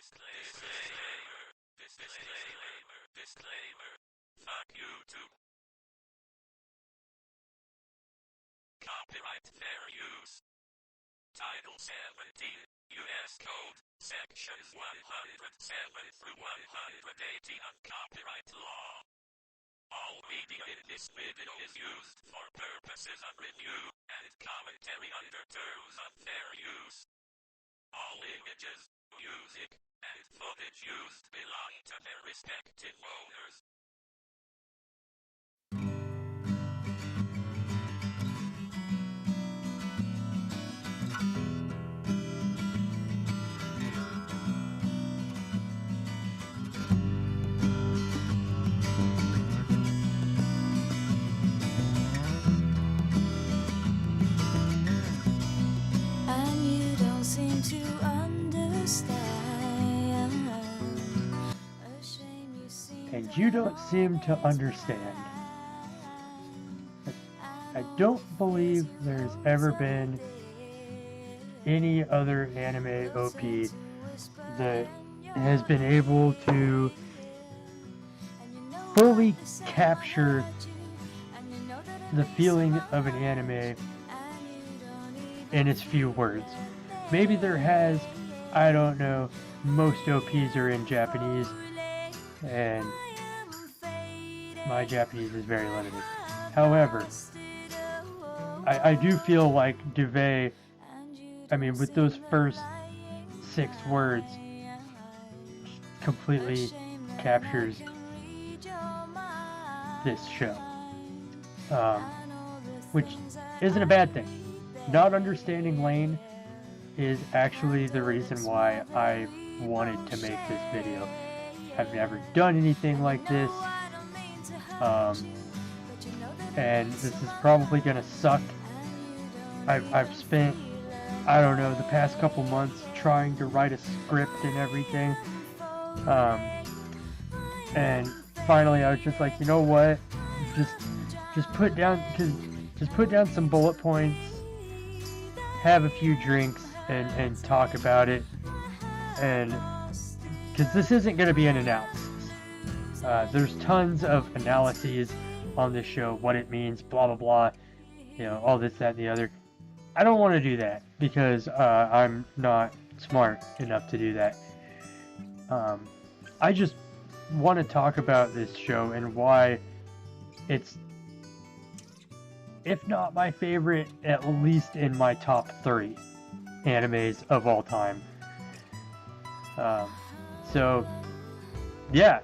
Disclaimer. Fuck YouTube. Copyright fair use. Title 17, U.S. Code, Sections 107 through 118 of Copyright Law. All media in this video is used for purposes of review and commentary under terms of fair use. All images, music, and footage used belong to their respective owners. Seem to understand. And you don't seem to understand. I don't believe there's ever been any other anime OP that has been able to fully capture the feeling of an anime in its few words. Maybe there has, I don't know, most OPs are in Japanese, and my Japanese is very limited. However, I do feel like Duvet, I mean, with those first 6 words, completely captures this show. Which isn't a bad thing. Not understanding Lain is actually the reason why I wanted to make this video. I've never done anything like this, and this is probably gonna suck. I've spent, I don't know, the past couple months trying to write a script and everything, and finally I was just like, you know what, just put down some bullet points, have a few drinks, and talk about it, and because this isn't going to be an analysis. There's tons of analyses on this show, what it means, blah blah blah, you know, all this, that, and the other. I don't want to do that because I'm not smart enough to do that. I just want to talk about this show and why it's, if not my favorite, at least in my top 3 animes of all time. So yeah,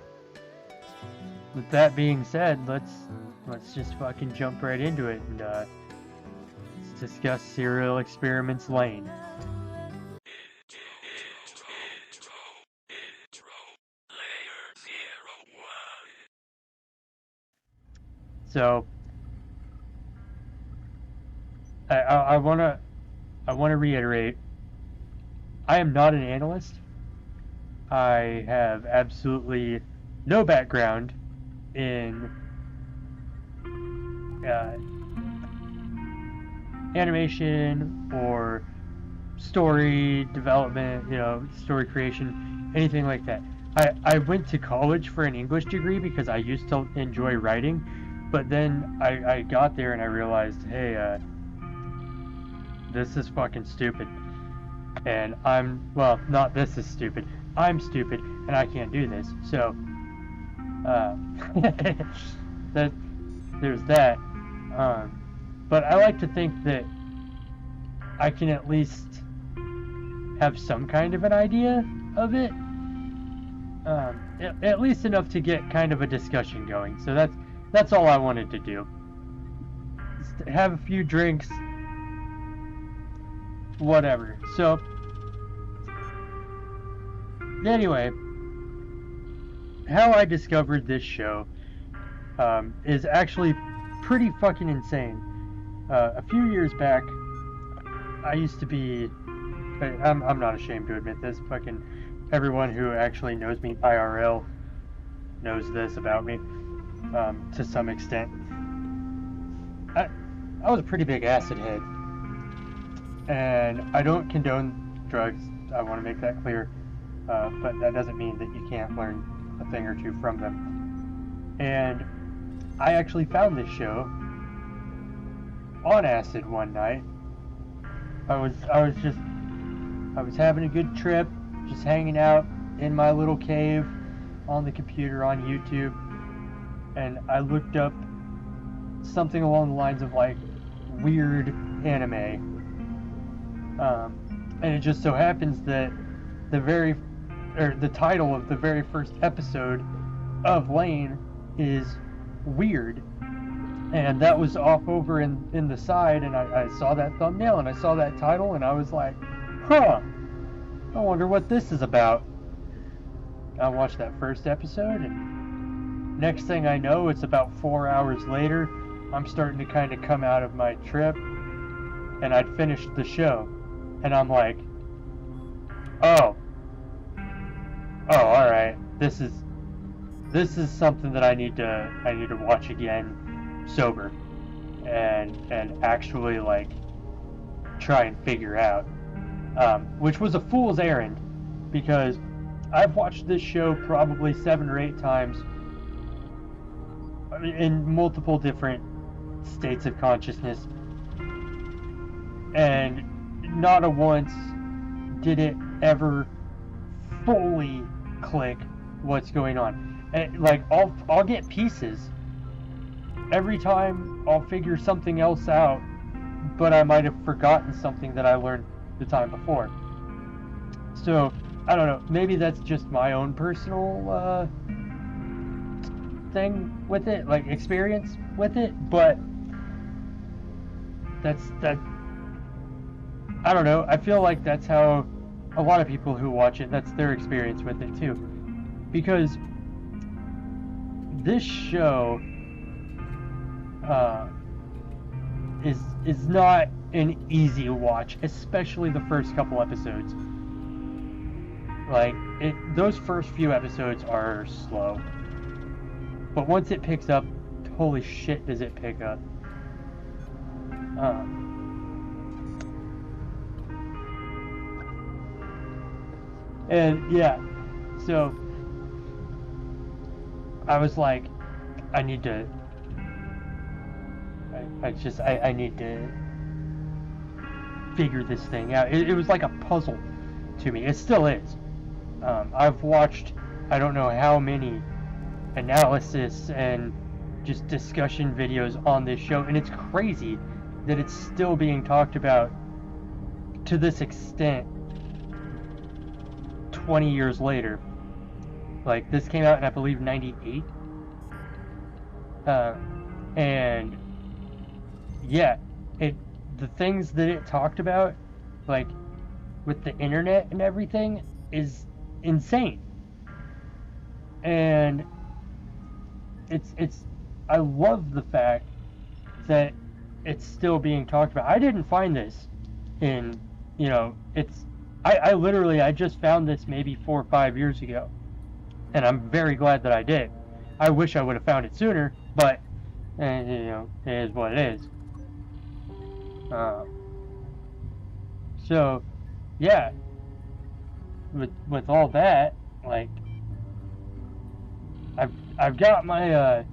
with that being said, let's just fucking jump right into it and let's discuss Serial Experiments Lain. So I want to reiterate, I am not an analyst. I have absolutely no background in animation or story development, you know, story creation, anything like that. I went to college for an English degree because I used to enjoy writing, but then I got there and I realized, hey, this is fucking stupid. And not this is stupid. I'm stupid and I can't do this. So, there's that. But I like to think that I can at least have some kind of an idea of it. At least enough to get kind of a discussion going. So that's all I wanted to do. Just have a few drinks, whatever. So anyway, how I discovered this show is actually pretty fucking insane. A few years back, I used to be, I'm not ashamed to admit this, fucking everyone who actually knows me IRL knows this about me, to some extent. I was a pretty big acid head, and I don't condone drugs, I want to make that clear. but that doesn't mean that you can't learn a thing or two from them. And I actually found this show on acid one night. I was having a good trip, just hanging out in my little cave on the computer on YouTube, and I looked up something along the lines of like weird anime. And it just so happens that the title of the very first episode of Lane is Weird, and that was off over in the side, and I saw that thumbnail and I saw that title and I was like, huh, I wonder what this is about. I watched that first episode, and next thing I know, it's about 4 hours later, I'm starting to kind of come out of my trip, and I'd finished the show, and I'm like, oh, all right, this is something that I need to watch again, sober, and actually like try and figure out, which was a fool's errand, because I've watched this show probably 7 or 8 times in multiple different states of consciousness, and not a once did it ever fully click what's going on. And like I'll get pieces every time. I'll figure something else out, but I might have forgotten something that I learned the time before. So I don't know, maybe that's just my own personal thing with it, like experience with it, but that I don't know, I feel like that's how a lot of people who watch it, that's their experience with it too, because this show is not an easy watch, especially the first couple episodes. Like, those first few episodes are slow, but once it picks up, holy shit does it pick up. And yeah, so I was like, I need to figure this thing out. It was like a puzzle to me. It still is. I've watched I don't know how many analysis and just discussion videos on this show, and it's crazy that it's still being talked about to this extent 20 years later. Like, this came out in, I believe, 98. And yeah, the things that it talked about, like with the internet and everything, is insane. And it's I love the fact that it's still being talked about. I didn't find this in, I literally, I just found this maybe 4 or 5 years ago, and I'm very glad that I did. I wish I would have found it sooner, but it is what it is. So yeah, with all that, like, I've got my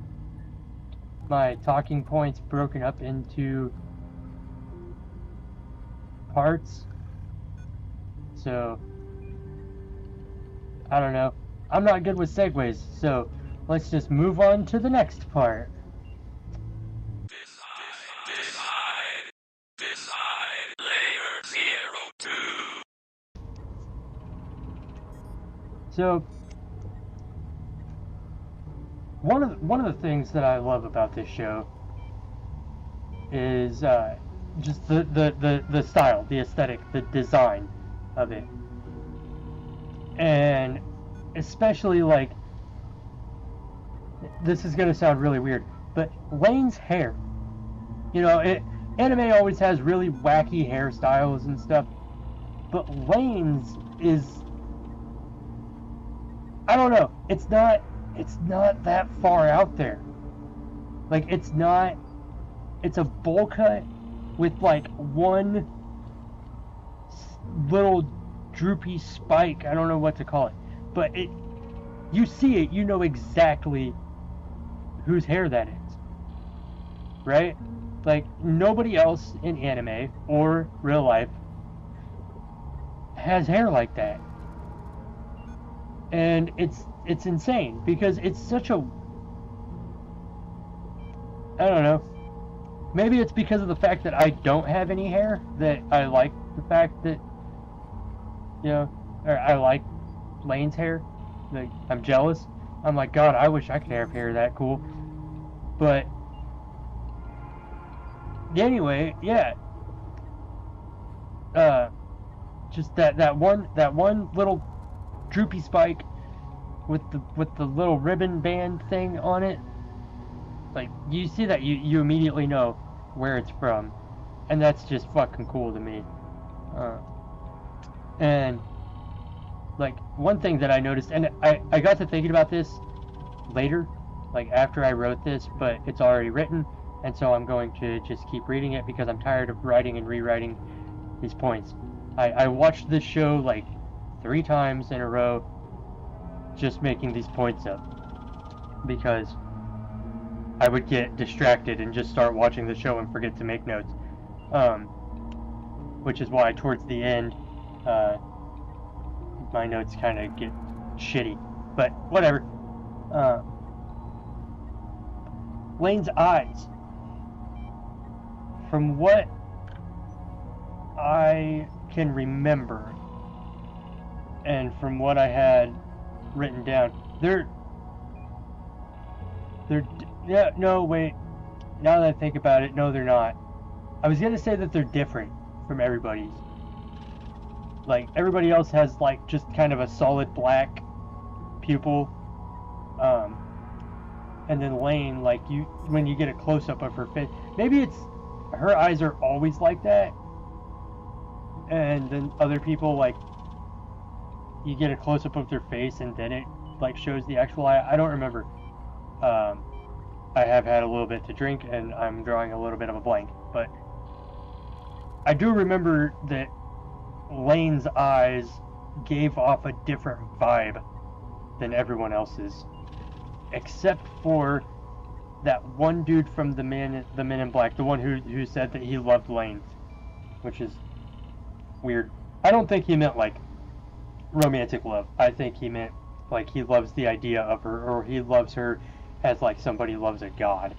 my talking points broken up into parts. So I don't know. I'm not good with segues, so let's just move on to the next part. Decide layer 02. So one of the things that I love about this show is just the style, the aesthetic, the design of it, and especially, like, this is gonna sound really weird, but Lane's hair. Anime always has really wacky hairstyles and stuff, but Lane's is, I don't know, it's not that far out there. Like, it's a bowl cut with like one little droopy spike. I don't know what to call it, but you see it, you know exactly whose hair that is, right? Like, nobody else in anime or real life has hair like that. And it's insane because it's such a, I don't know. Maybe it's because of the fact that I don't have any hair that I like the fact that, you know, or I like Lane's hair. Like, I'm jealous. I'm like, God, I wish I could have hair that cool. But anyway, yeah. Just that one little droopy spike with the little ribbon band thing on it. Like, you see that, you immediately know where it's from, and that's just fucking cool to me. And like, one thing that I noticed, and I got to thinking about this later, like after I wrote this, but it's already written, and so I'm going to just keep reading it because I'm tired of writing and rewriting these points. I watched this show like 3 times in a row, just making these points up, because I would get distracted and just start watching the show and forget to make notes. Which is why towards the end, my notes kind of get shitty. But whatever. Lane's eyes. From what I can remember, and from what I had written down, they're yeah, no, wait. Now that I think about it, no, they're not. I was gonna say that they're different from everybody's. Like, everybody else has, like, just kind of a solid black pupil. And then Lane, like, when you get a close-up of her face, maybe it's, her eyes are always like that. And then other people, like, you get a close-up of their face and then it, like, shows the actual eye. I don't remember. I have had a little bit to drink, and I'm drawing a little bit of a blank, but I do remember that Lane's eyes gave off a different vibe than everyone else's, except for that one dude from the Men in Black, the one who said that he loved Lane, which is weird. I don't think he meant like romantic love. I think he meant like he loves the idea of her, or he loves her as like somebody loves a god.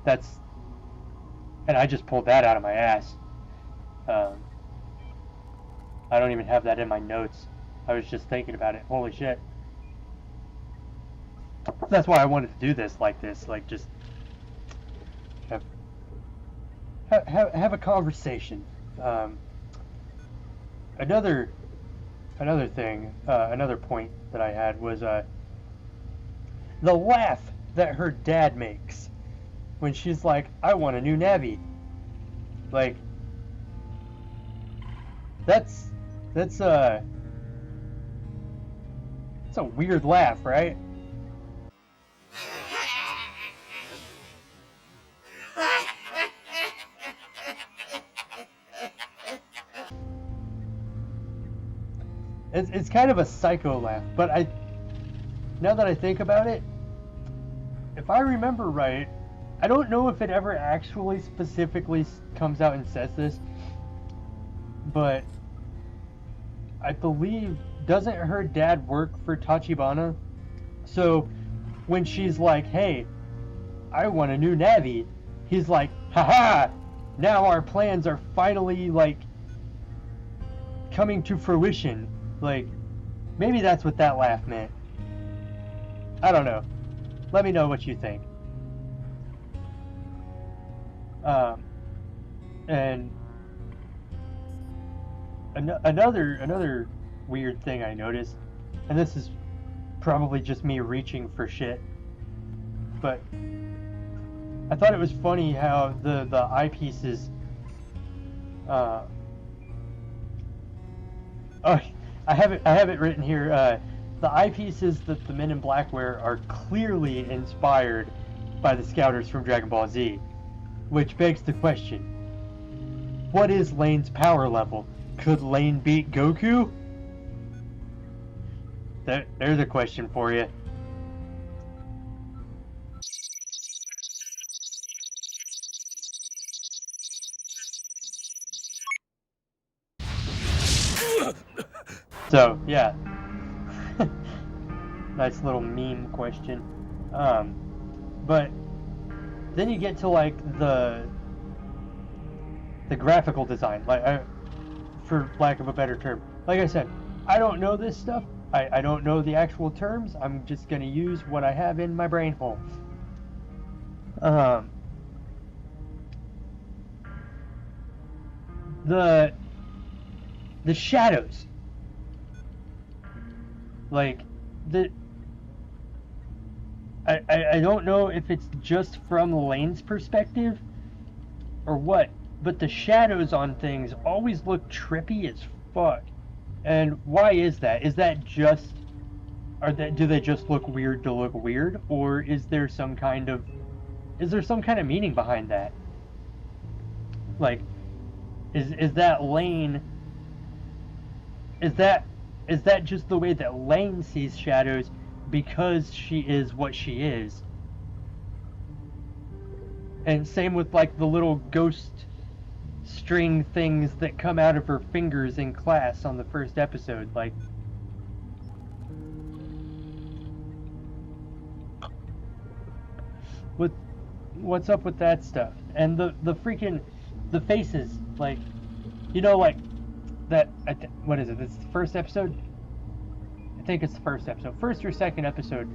And I just pulled that out of my ass. I don't even have that in my notes. I was just thinking about it. Holy shit. That's why I wanted to do this, like just have a conversation. Another thing, another point that I had was the laugh that her dad makes when she's like, I want a new navy. Like, that's a weird laugh, right? It's kind of a psycho laugh, but now that I think about it, if I remember right, I don't know if it ever actually specifically comes out and says this, but I believe, doesn't her dad work for Tachibana? So when she's like, hey, I want a new navy, he's like, haha, now our plans are finally like coming to fruition. Like, maybe that's what that laugh meant. I don't know. Let me know what you think. And another weird thing I noticed, and this is probably just me reaching for shit, but I thought it was funny how the eyepieces, oh, I have it written here. The eyepieces that the Men in Black wear are clearly inspired by the Scouters from Dragon Ball Z, which begs the question: what is Lane's power level? Could Lane beat Goku? there's a question for you. So yeah, nice little meme question. But then you get to like the graphical design, like for lack of a better term. Like I said, I don't know this stuff. I don't know the actual terms. I'm just gonna use what I have in my brain hole. The shadows, like the I don't know if it's just from Lane's perspective or what, but the shadows on things always look trippy as fuck. And why is that? Is that just do they just look weird to look weird, or is there some kind of meaning behind that? Like, is that Lane? Is that just the way that Lane sees shadows because she is what she is? And same with like the little ghost string things that come out of her fingers in class on the first episode. Like, what's up with that stuff? And the freaking the faces, like, like that. What is it? It's the first episode. I think it's the first episode, first or second episode.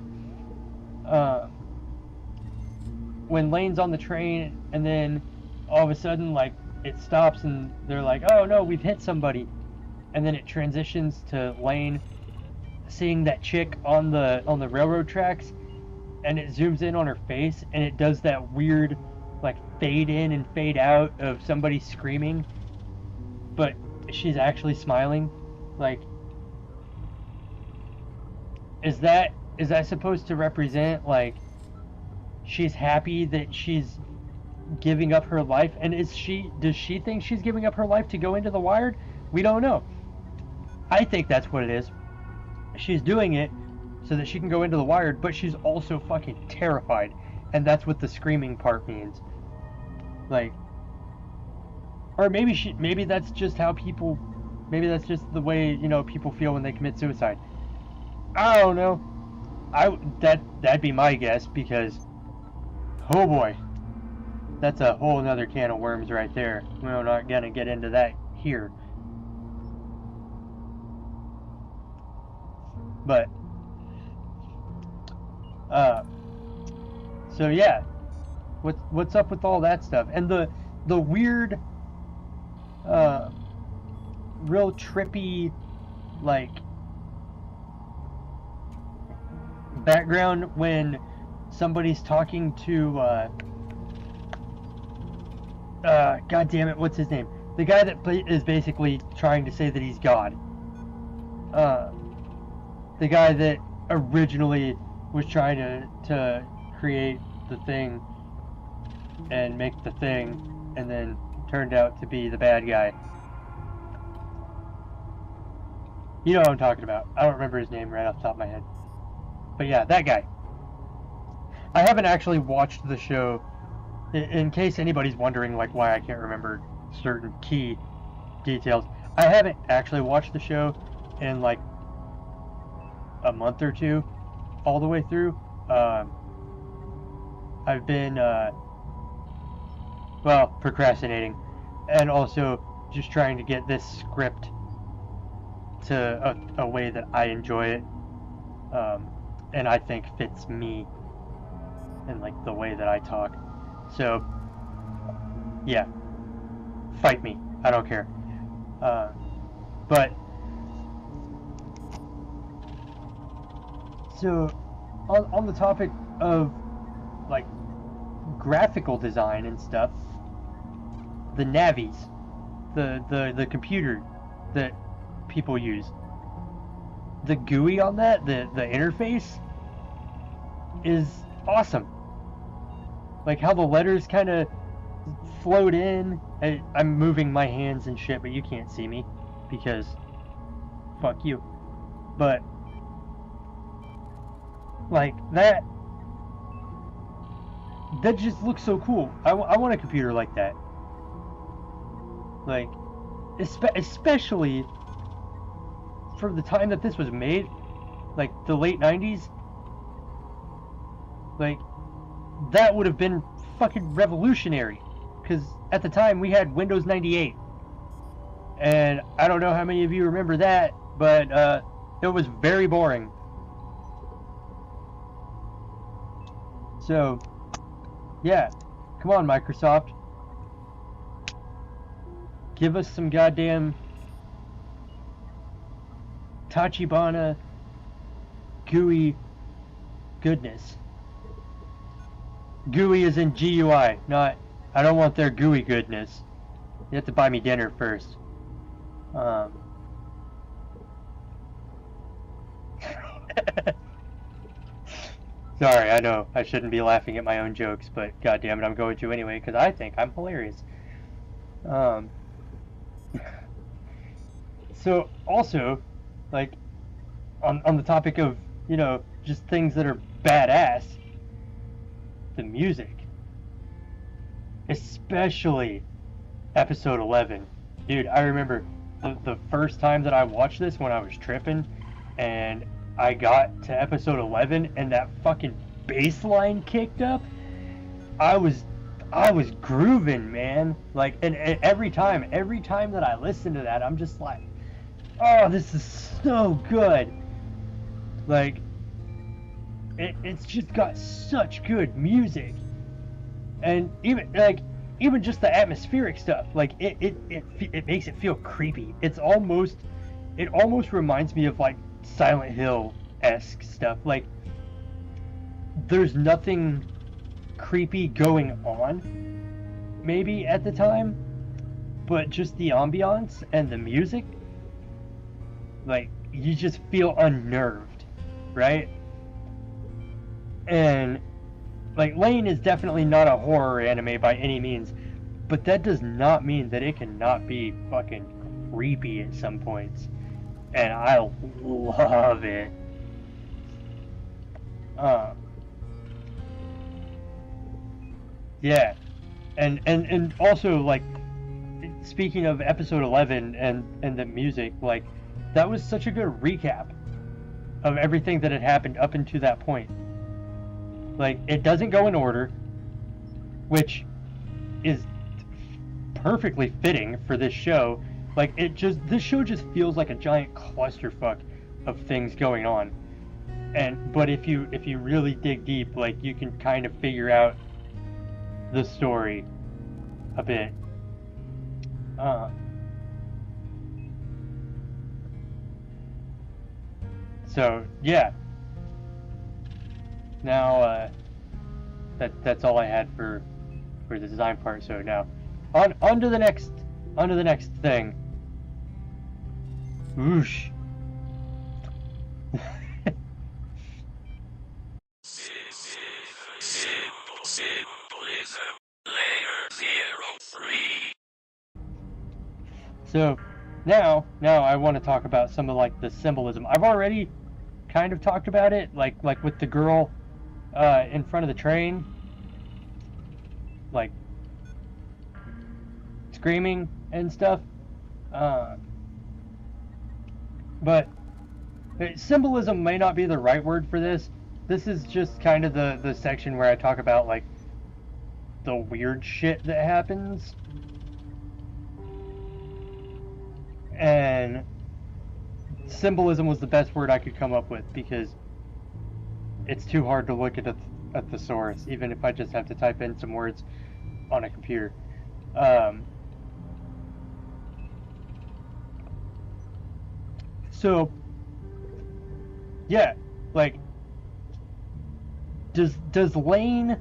When Lane's on the train, and then all of a sudden, like, it stops, and they're like, "Oh no, we've hit somebody," and then it transitions to Lane seeing that chick on the railroad tracks, and it zooms in on her face, and it does that weird, like, fade in and fade out of somebody screaming, but she's actually smiling. Like, is that supposed to represent, like, she's happy that she's giving up her life? And does she think she's giving up her life to go into the Wired? We don't know. I think that's what it is. She's doing it so that she can go into the Wired, but she's also fucking terrified, and that's what the screaming part means. Like, or maybe that's just how people, maybe that's just the way, people feel when they commit suicide. I don't know. That'd be my guess, because, oh boy, that's a whole nother can of worms right there. We're not gonna get into that here. But so yeah, what's up with all that stuff? And the weird, real trippy, like, background when somebody's talking to god damn it, what's his name? The guy that is basically trying to say that he's God. The guy that originally was trying to create the thing and make the thing, and then turned out to be the bad guy. You know what I'm talking about. I don't remember his name right off the top of my head. But yeah, that guy. I haven't actually watched the show, in case anybody's wondering, like, why I can't remember certain key details. I haven't actually watched the show in like a month or two all the way through. I've been procrastinating, and also just trying to get this script to a way that I enjoy it, and I think fits me and, like, the way that I talk. So yeah, fight me, I don't care. But so on the topic of, like, graphical design and stuff, the navis, the computer that people use, the GUI on that, the interface is awesome. Like, how the letters kind of float in. I'm moving my hands and shit, but you can't see me because fuck you. But Like, that just looks so cool. I want a computer like that. Like, especially for the time that this was made, like the late 90s. Like, that would have been fucking revolutionary. Because at the time we had Windows 98. And I don't know how many of you remember that, but it was very boring. So, yeah. Come on, Microsoft. Give us some goddamn Tachibana GUI goodness. GUI is in GUI, not... I don't want their GUI goodness. You have to buy me dinner first. Sorry, I know I shouldn't be laughing at my own jokes, but goddammit, I'm going to anyway because I think I'm hilarious. So also, like, on the topic of, you know, just things that are badass, the music, especially episode 11. Dude, I remember the first time that I watched this when I was tripping, and I got to episode 11 and that fucking bass line kicked up. I was grooving, man. Like, and every time that I listen to that, I'm just like, oh, this is so good. Like, it's just got such good music, and even just the atmospheric stuff, like it makes it feel creepy. It almost reminds me of like Silent Hill-esque stuff. Like, there's nothing creepy going on maybe at the time, but just the ambiance and the music, like, you just feel unnerved, right? And like, Lain is definitely not a horror anime by any means, but that does not mean that it cannot be fucking creepy at some points, and I love it. Yeah, and also, like, speaking of episode 11 and the music, like, that was such a good recap of everything that had happened up until that point. Like, it doesn't go in order, which is perfectly fitting for this show. Like, this show just feels like a giant clusterfuck of things going on. But if you really dig deep, like, you can kind of figure out the story a bit. So yeah. Now that's all I had for the design part. So now on to the next thing. Whoosh. Symbolism, layer 03. So now I want to talk about some of, like, the symbolism. I've already kind of talked about it, like with the girl in front of the train, like, screaming and stuff. But symbolism may not be the right word for this. This is just kind of the section where I talk about, like, the weird shit that happens. And symbolism was the best word I could come up with, because it's too hard to look at the source, even if I just have to type in some words on a computer. So yeah, like, does Lain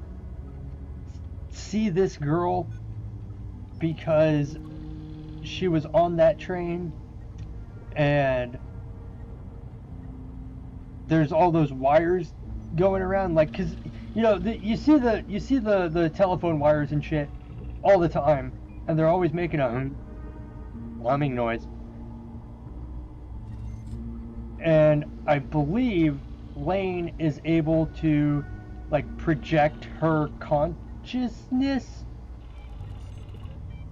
see this girl because she was on that train and there's all those wires going around? Like, because, you know, you see the telephone wires and shit all the time, and they're always making a humming noise. And I believe Lane is able to like project her consciousness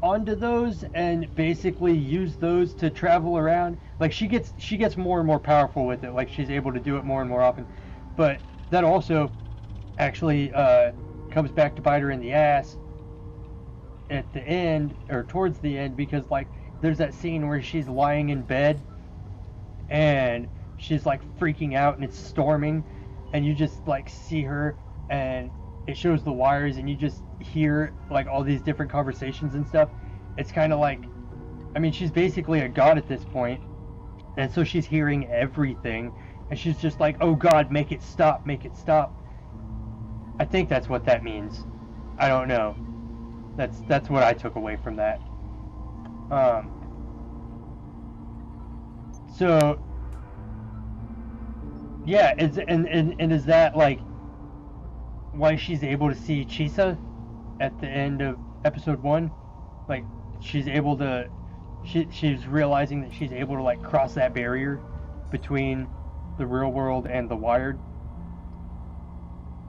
onto those and basically use those to travel around. Like she gets more and more powerful with it. Like she's able to do it more and more often. But that also actually comes back to bite her in the ass at the end, or towards the end, because like there's that scene where she's lying in bed and she's like freaking out and it's storming, and you just like see her and it shows the wires and you just hear like all these different conversations and stuff. It's kind of like, I mean, she's basically a god at this point, and so she's hearing everything and she's just like, oh god, make it stop, make it stop. I think that's what that means. I don't know. That's what I took away from that. So yeah, and is that like why she's able to see Chisa at the end of episode 1? Like she's able to, she's realizing that she's able to like cross that barrier between the real world and the wired.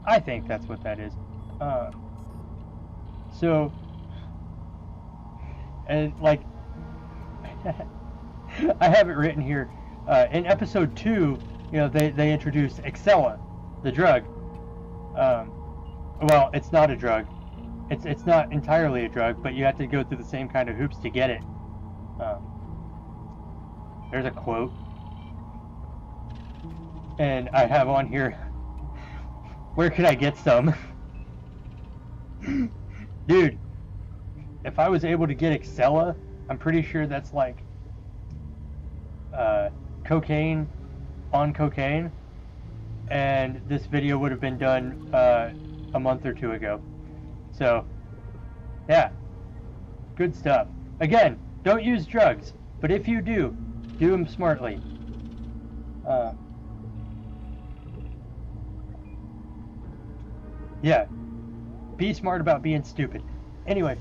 I think that's what that is. So, and like, I have it written here. In episode 2, you know, they introduce Excella, the drug. Well, it's not a drug. It's not entirely a drug, but you have to go through the same kind of hoops to get it. There's a quote, and I have on here, where could I get some? Dude, if I was able to get Excella, I'm pretty sure that's like cocaine on cocaine, and this video would have been done a month or 2 ago. So yeah, good stuff. Again, don't use drugs, but if you do them smartly. Yeah, be smart about being stupid. Anyway,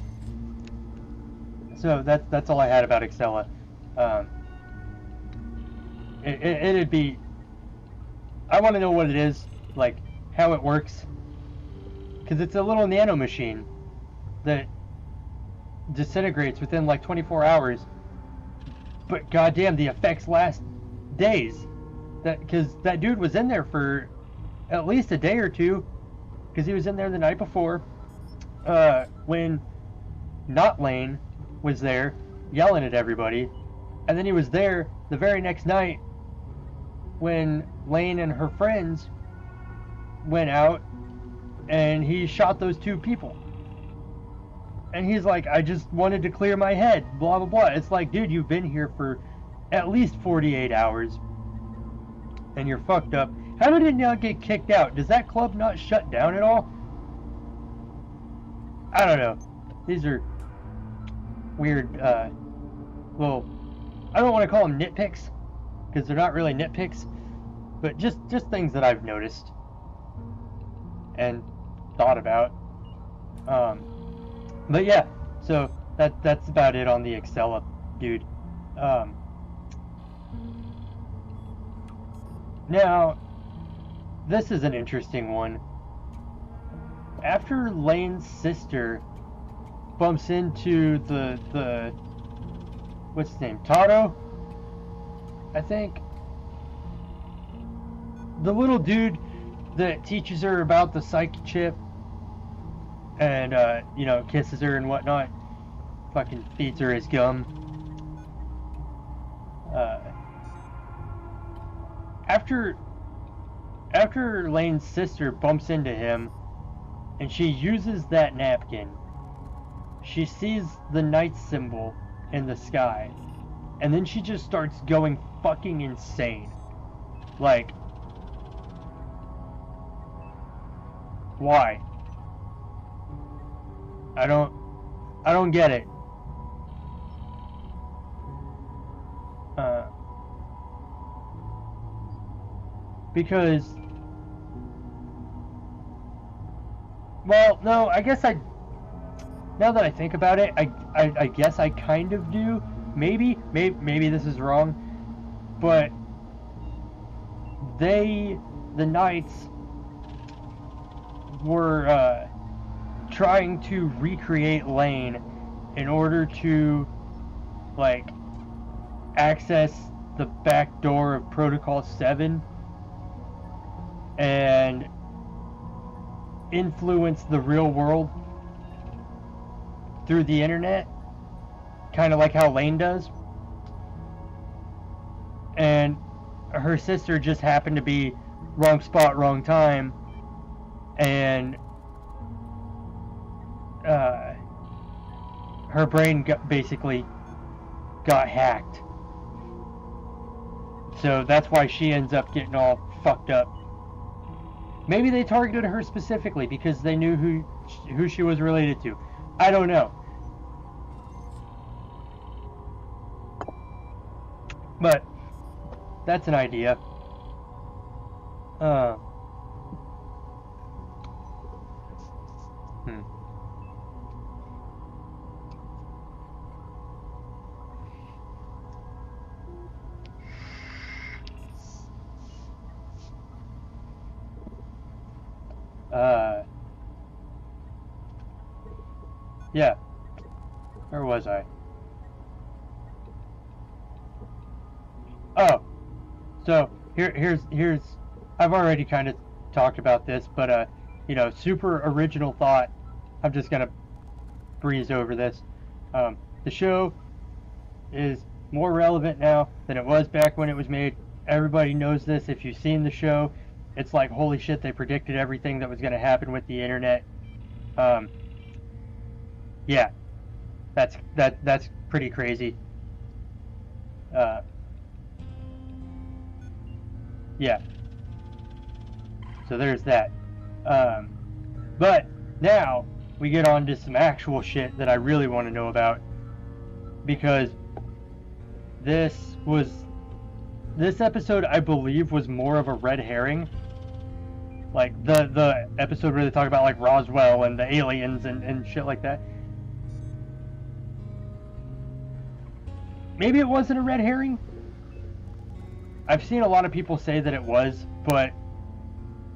so that's all I had about Excella. It'd be, I want to know what it is, like how it works, because it's a little nano machine that disintegrates within like 24 hours, but goddamn, the effects last days. That, because that dude was in there for at least a day or two, because he was in there the night before when not Lane was there yelling at everybody, and then he was there the very next night when Lane and her friends went out and he shot those 2 people. And he's like, I just wanted to clear my head, blah blah blah. It's like, dude, you've been here for at least 48 hours and you're fucked up. How did it not get kicked out? Does that club not shut down at all? I don't know. These are weird little, I don't want to call them nitpicks, because they're not really nitpicks, but just things that I've noticed and thought about. But yeah, so that's about it on the Excella dude. Now, this is an interesting one. After Lane's sister bumps into the what's his name, Taro, I think, the little dude that teaches her about the psychic chip and you know, kisses her and whatnot, fucking feeds her his gum. After Lane's sister bumps into him and she uses that napkin, she sees the night symbol in the sky, and then she just starts going fucking insane. Like, why? I don't get it. Because, well, no, I guess now that I think about it, I guess I kind of do. Maybe this is wrong, but they the Knights were trying to recreate Lane in order to, like, access the back door of Protocol 7 and influence the real world through the internet, kind of like how Lane does. And her sister just happened to be wrong spot, wrong time, and her brain basically got hacked. So that's why she ends up getting all fucked up. Maybe they targeted her specifically because they knew who she was related to. I don't know. But that's an idea. Yeah. Where was I? Oh, so here's I've already kind of talked about this, but super original thought. I'm just gonna breeze over this. The show is more relevant now than it was back when it was made. Everybody knows this. If you've seen the show, it's like, holy shit, they predicted everything that was going to happen with the internet. Yeah, that's pretty crazy. Yeah. So there's that. But now we get on to some actual shit that I really want to know about, because this episode, I believe, was more of a red herring. Like the episode where they talk about like Roswell and the aliens and shit like that. Maybe it wasn't a red herring. I've seen a lot of people say that it was, but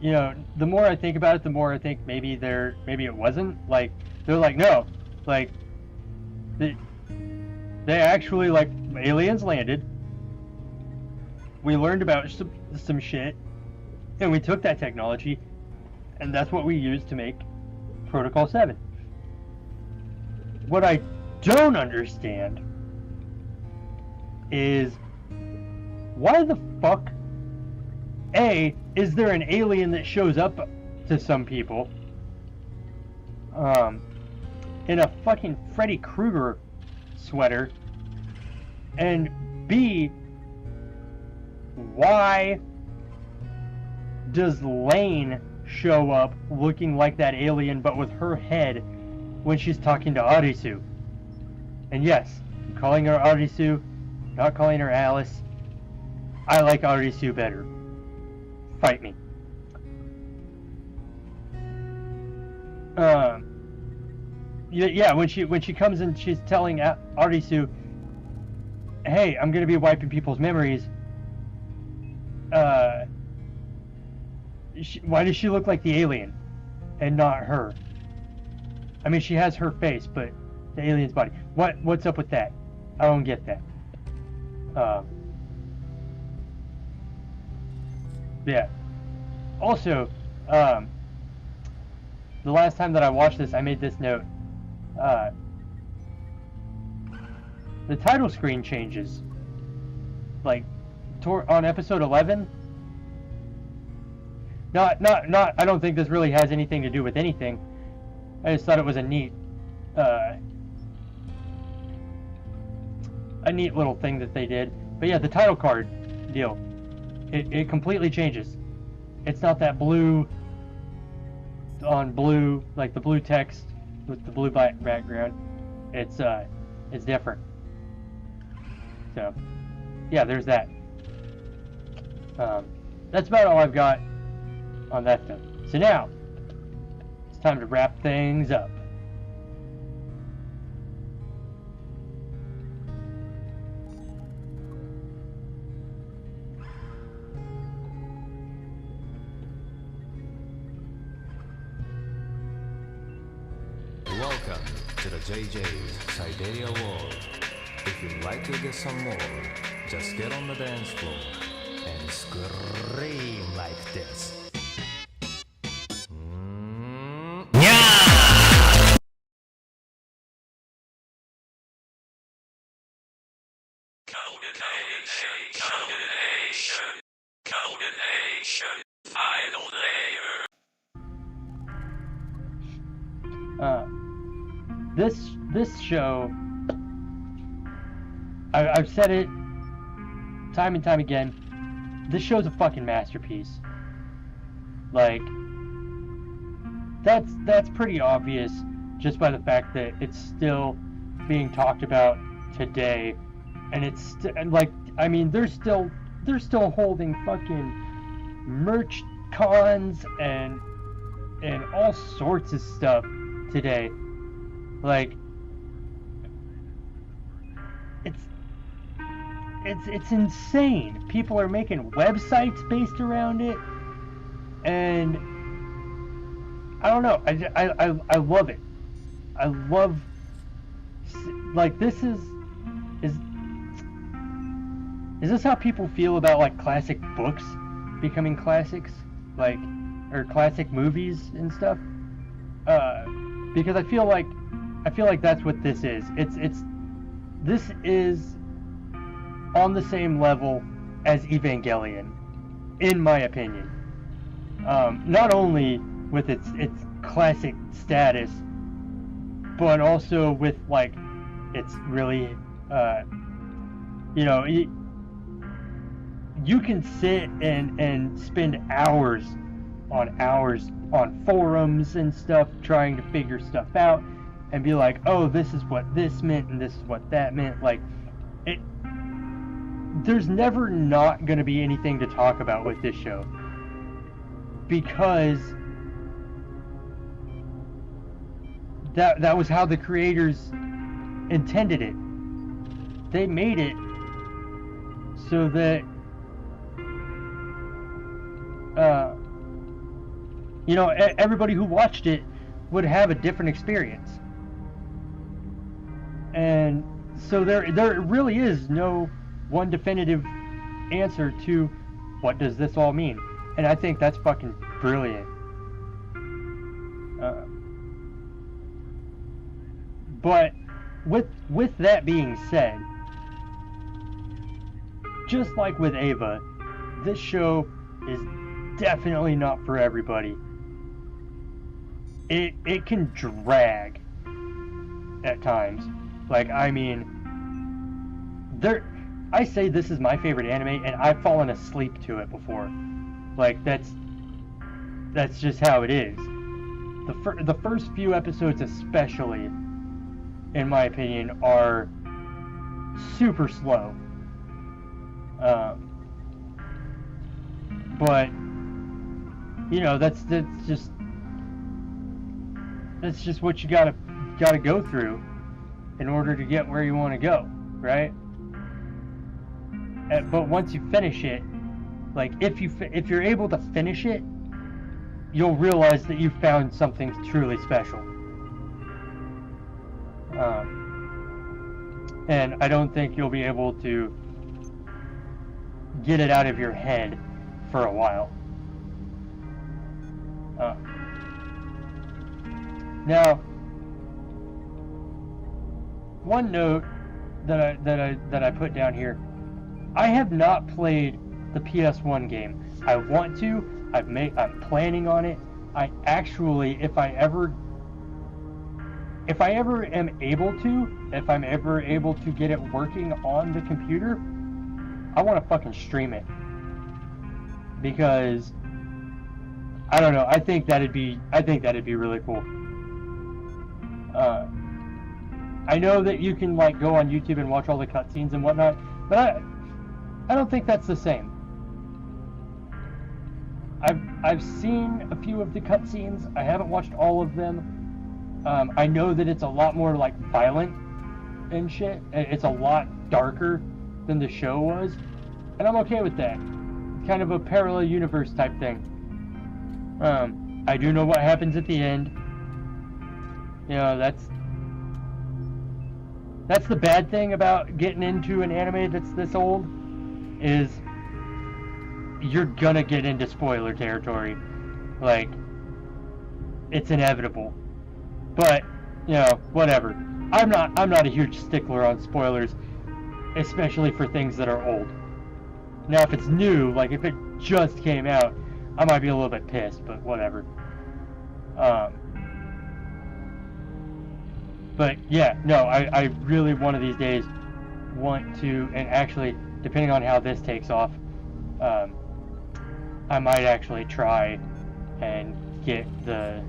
the more I think about it, the more I think maybe it wasn't. Like, they're like, no, like they actually, like, aliens landed. We learned about some shit, and we took that technology, and that's what we used to make Protocol 7. What I don't understand is why the fuck is there an alien that shows up to some people in a fucking Freddy Krueger sweater, and B, why does Lane show up looking like that alien but with her head when she's talking to Arisu? And yes, I'm calling her Arisu, not calling her Alice. I like Arisu better. Fight me. Yeah, when she comes in, she's telling Arisu, hey, I'm gonna be wiping people's memories. Why does she look like the alien and not her? I mean, she has her face, but the alien's body. What's up with that? I don't get that. Yeah. Also, the last time that I watched this, I made this note. The title screen changes. Like, on episode 11. Not. I don't think this really has anything to do with anything. I just thought it was a neat little thing that they did. But yeah, the title card deal. It completely changes. It's not that blue on blue, like the blue text with the blue background. It's different. So yeah, there's that. That's about all I've got on that stuff. So now it's time to wrap things up. Welcome to the JJ's Siberia World. If you'd like to get some more, just get on the dance floor and scream like this. Combination, final layer. This show, I've said it time and time again, this show's a fucking masterpiece. Like, that's pretty obvious just by the fact that it's still being talked about today, and it's like, I mean, they're still holding fucking merch cons and all sorts of stuff today. Like, it's insane. People are making websites based around it, and I don't know. I love it. I love, like, this is this how people feel about, like, classic books becoming classics, like, or classic movies and stuff? Because I feel like that's what this is. This is on the same level as Evangelion, in my opinion. Not only with its classic status, but also with, like, it's really, you know, you can sit and spend hours on forums and stuff trying to figure stuff out and be like, oh, this is what this meant and this is what that meant. Like, there's never not going to be anything to talk about with this show, because that was how the creators intended it. They made it so that you know, everybody who watched it would have a different experience. And so there really is no one definitive answer to what does this all mean. And I think that's fucking brilliant. But with that being said, just like with Ava, this show is definitely not for everybody. It can drag at times. Like, I mean, I say this is my favorite anime, and I've fallen asleep to it before. Like, that's just how it is. The first few episodes especially, in my opinion, are super slow. But you know, that's just what you gotta go through in order to get where you want to go, right? But once you finish it, like, if you're able to finish it, you'll realize that you found something truly special. And I don't think you'll be able to get it out of your head for a while. Now, one note that I put down here: I have not played the PS1 game. I want to. I'm planning on it. I actually, if I'm ever able to get it working on the computer, I want to fucking stream it, because I don't know. I think that'd be really cool. I know that you can, like, go on YouTube and watch all the cutscenes and whatnot, but I don't think that's the same. I've seen a few of the cutscenes. I haven't watched all of them. I know that it's a lot more, like, violent and shit. It's a lot darker than the show was, and I'm okay with that. Kind of a parallel universe type thing. I do know what happens at the end. You know, that's the bad thing about getting into an anime that's this old, is you're gonna get into spoiler territory. Like, it's inevitable. But, you know, whatever. I'm not a huge stickler on spoilers, especially for things that are old. Now, if it's new, like if it just came out, I might be a little bit pissed, but whatever. But yeah, no, I really one of these days want to, and actually, depending on how this takes off, I might actually try and get the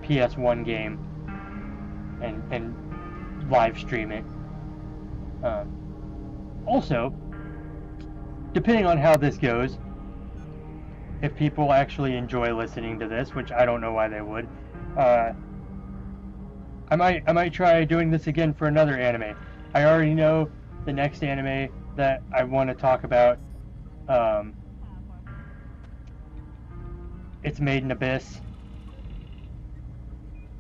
PS1 game and live stream it. Also, depending on how this goes, if people actually enjoy listening to this, which I don't know why they would, I might try doing this again for another anime. I already know the next anime that I want to talk about. It's Made in Abyss.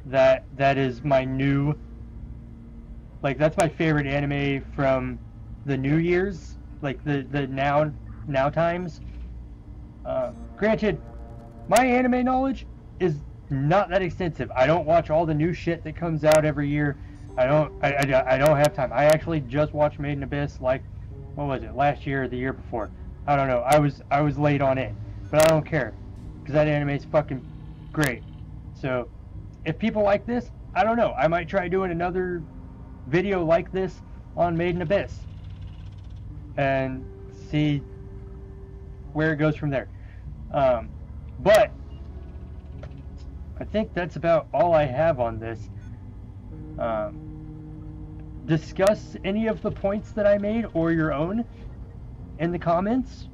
That is my new, like, that's my favorite anime from the New Year's, like the now times. Granted, my anime knowledge is not that extensive. I don't watch all the new shit that comes out every year. I don't have time. I actually just watched Made in Abyss, like, what was it, last year or the year before? I don't know. I was late on it, but I don't care, because that anime is fucking great. So if people like this, I don't know. I might try doing another video like this on Made in Abyss and see where it goes from there. But I think that's about all I have on this. Discuss any of the points that I made or your own in the comments.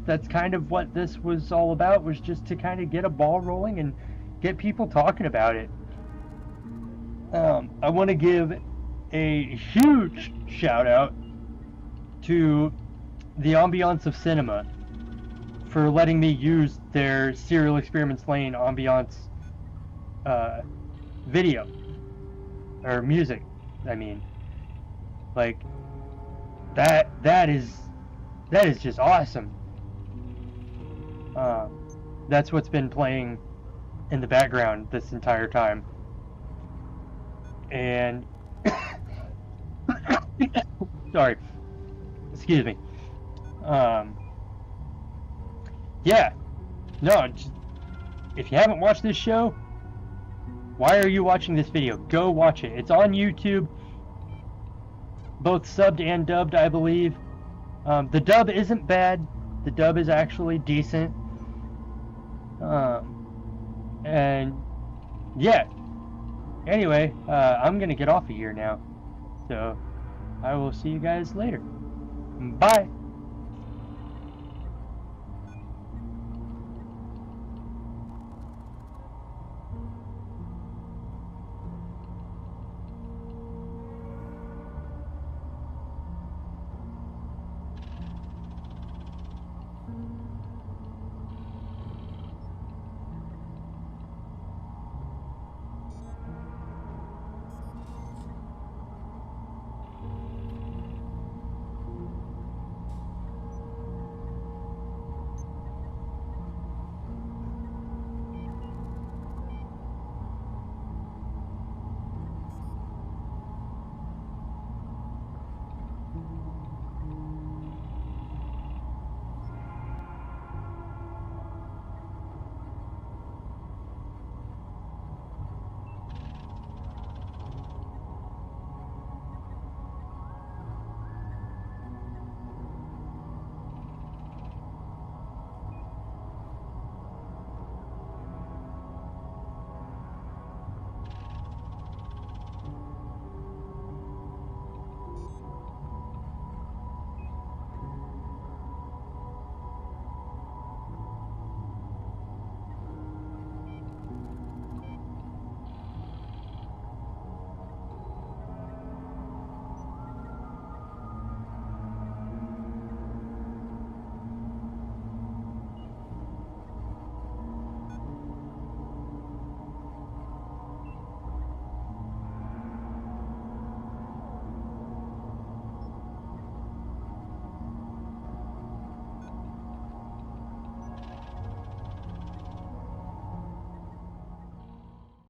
That's kind of what this was all about, was just to kind of get a ball rolling and get people talking about it. I want to give a huge shout out to the Ambiance of Cinema for letting me use their Serial Experiments Lain ambiance video or music. I mean, like, that is just awesome. That's what's been playing in the background this entire time. And sorry, excuse me. Yeah, no, just, if you haven't watched this show, why are you watching this video? Go watch it. It's on YouTube, both subbed and dubbed, I believe. The dub isn't bad. The dub is actually decent. And yeah. Anyway, I'm gonna get off of here now. So I will see you guys later. Bye.